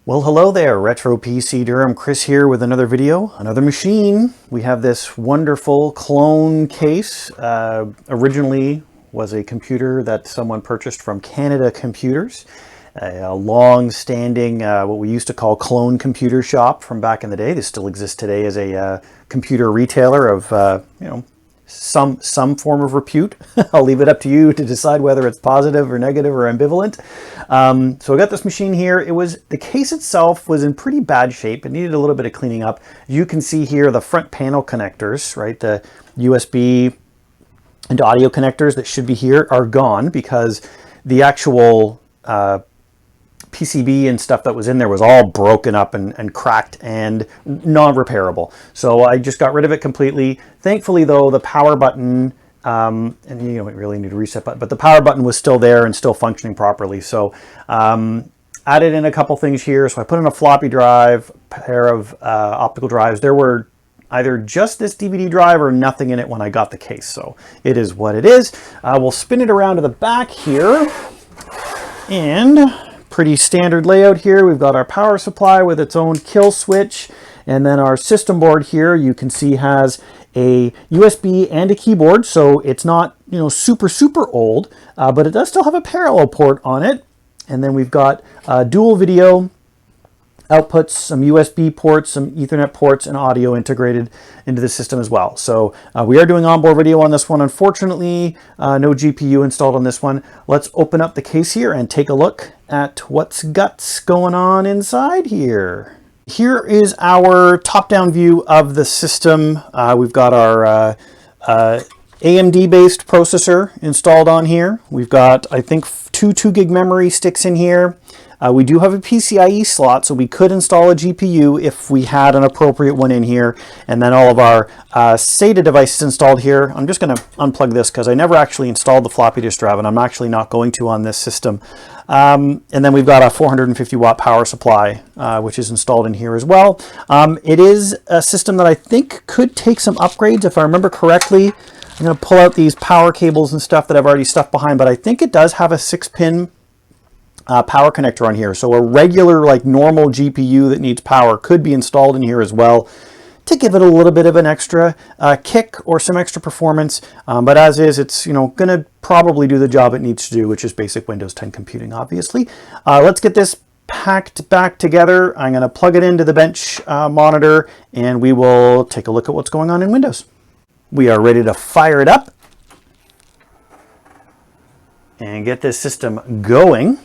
Well, hello there, Retro PC Durham. Chris here with another video, another machine. We have this wonderful clone case. Originally was a computer that someone purchased from Canada Computers, a long-standing, what we used to call clone computer shop from back in the day. This still exists today as a computer retailer of, some form of repute. I'll leave it up to you to decide whether it's positive or negative or ambivalent. So I got this machine here. The case itself was in pretty bad shape. It needed a little bit of cleaning up. You can see here the front panel connectors, right? The USB and audio connectors that should be here are gone because the actual PCB and stuff that was in there was all broken up and cracked and non-repairable. So I just got rid of it completely. Thankfully though, the power button, and you don't really need a reset button, but the power button was still there and still functioning properly. So added in a couple things here. So I put in a floppy drive, a pair of optical drives. There were either just this DVD drive or nothing in it when I got the case. So it is what it is. We'll spin it around to the back here, and pretty standard layout here. We've got our power supply with its own kill switch, and then our system board here you can see has a USB and a keyboard, so it's not super old, but it does still have a parallel port on it. And then we've got dual video outputs, some USB ports, some Ethernet ports, and audio integrated into the system as well. So we are doing onboard video on this one. Unfortunately, no GPU installed on this one. Let's open up the case here and take a look at what's guts going on inside here. Here is our top-down view of the system. We've got our AMD-based processor installed on here. We've got, I think, two 2 gig memory sticks in here. We do have a PCIe slot, so we could install a GPU if we had an appropriate one in here. And then all of our SATA devices installed here. I'm just going to unplug this because I never actually installed the floppy disk drive, and I'm actually not going to on this system. And then we've got a 450 watt power supply, which is installed in here as well. It is a system that I think could take some upgrades if I remember correctly. I'm going to pull out these power cables and stuff that I've already stuffed behind, but I think it does have a 6-pin power connector on here. So a regular, like normal GPU that needs power could be installed in here as well to give it a little bit of an extra kick or some extra performance. But as is, it's going to probably do the job it needs to do, which is basic Windows 10 computing, obviously. Let's get this packed back together. I'm going to plug it into the bench monitor, and we will take a look at what's going on in Windows. We are ready to fire it up and get this system going.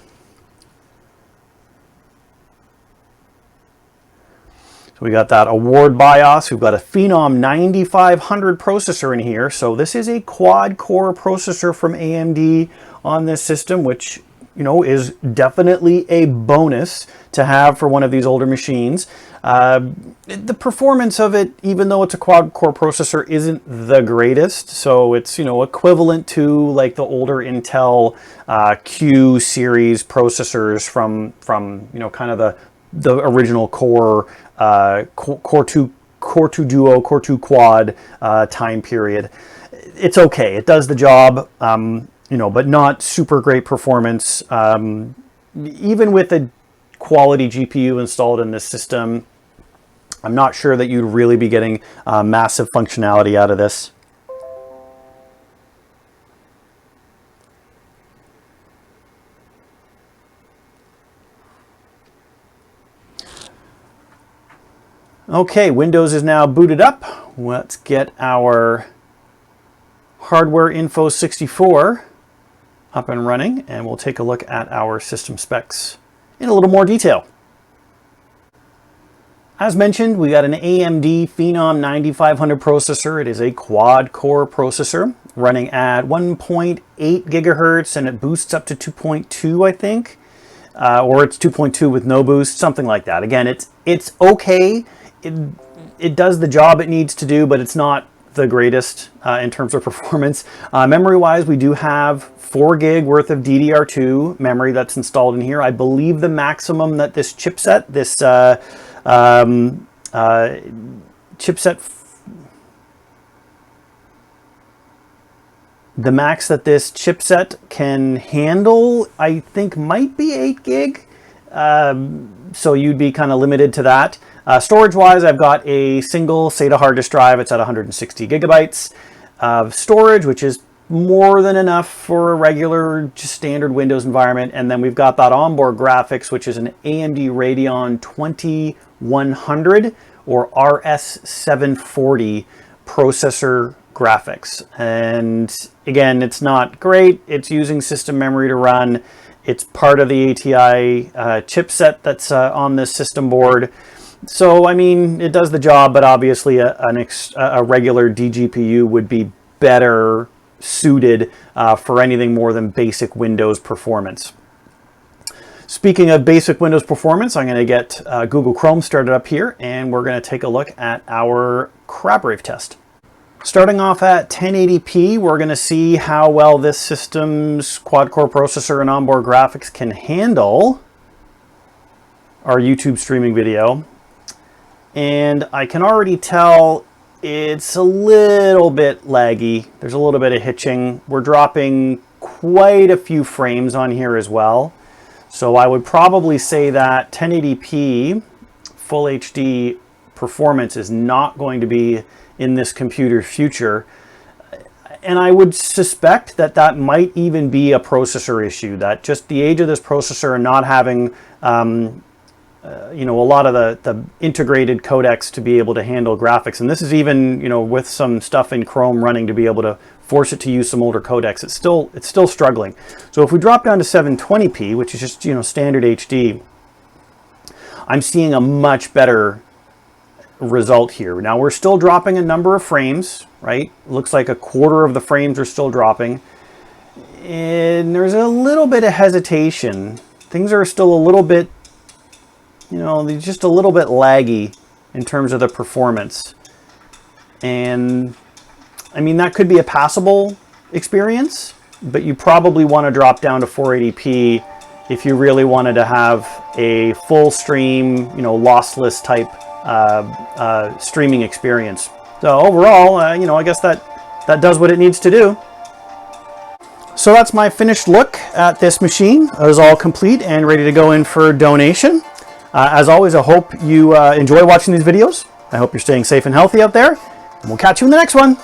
So we got that award BIOS. We've got a Phenom 9500 processor in here. So this is a quad-core processor from AMD on this system, which is definitely a bonus to have for one of these older machines. The performance of it, even though it's a quad-core processor, isn't the greatest. So it's equivalent to like the older Intel Q series processors from kind of the original Core 2 Duo, Core 2 Quad time period. It's okay. It does the job, but not super great performance. Even with a quality GPU installed in this system, I'm not sure that you'd really be getting massive functionality out of this. Okay, Windows is now booted up. Let's get our hardware info 64 up and running, and we'll take a look at our system specs in a little more detail. As mentioned, we got an AMD Phenom 9500 processor. It is a quad-core processor running at 1.8 gigahertz, and it boosts up to 2.2, I think, or it's 2.2 with no boost, something like that. Again, it's okay. It does the job it needs to do, but it's not the greatest in terms of performance. Memory-wise, we do have 4 gig worth of DDR2 memory that's installed in here. I believe the maximum that this chipset, the max that this chipset can handle, I think, might be 8 gig. So you'd be kind of limited to that. Storage-wise, I've got a single SATA hard disk drive. It's at 160 gigabytes of storage, which is more than enough for a regular, just standard Windows environment. And then we've got that onboard graphics, which is an AMD Radeon 2100 or RS740 processor graphics. And again, it's not great. It's using system memory to run. It's part of the ATI chipset that's on this system board. So, I mean, it does the job, but obviously a regular DGPU would be better suited for anything more than basic Windows performance. Speaking of basic Windows performance, I'm going to get Google Chrome started up here, and we're going to take a look at our crab rave test. Starting off at 1080p, we're going to see how well this system's quad-core processor and onboard graphics can handle our YouTube streaming video. And I can already tell it's a little bit laggy. There's a little bit of hitching. We're dropping quite a few frames on here as well. So I would probably say that 1080p full HD performance is not going to be in this computer's future. And I would suspect that that might even be a processor issue, that just the age of this processor and not having you know, a lot of the integrated codecs to be able to handle graphics. And this is even, you know, with some stuff in Chrome running to be able to force it to use some older codecs. It's still struggling. So if we drop down to 720p, which is just, you know, standard HD, I'm seeing a much better result here. Now we're still dropping a number of frames, right? Looks like a quarter of the frames are still dropping. And there's a little bit of hesitation. Things are still a little bit, you know, they're just a little bit laggy in terms of the performance. And I mean, that could be a passable experience, but you probably want to drop down to 480p if you really wanted to have a full stream, you know, lossless type streaming experience. So overall, you know, I guess that does what it needs to do. So that's my finished look at this machine. It was all complete and ready to go in for donation. As always, I hope you enjoy watching these videos. I hope you're staying safe and healthy out there, and we'll catch you in the next one.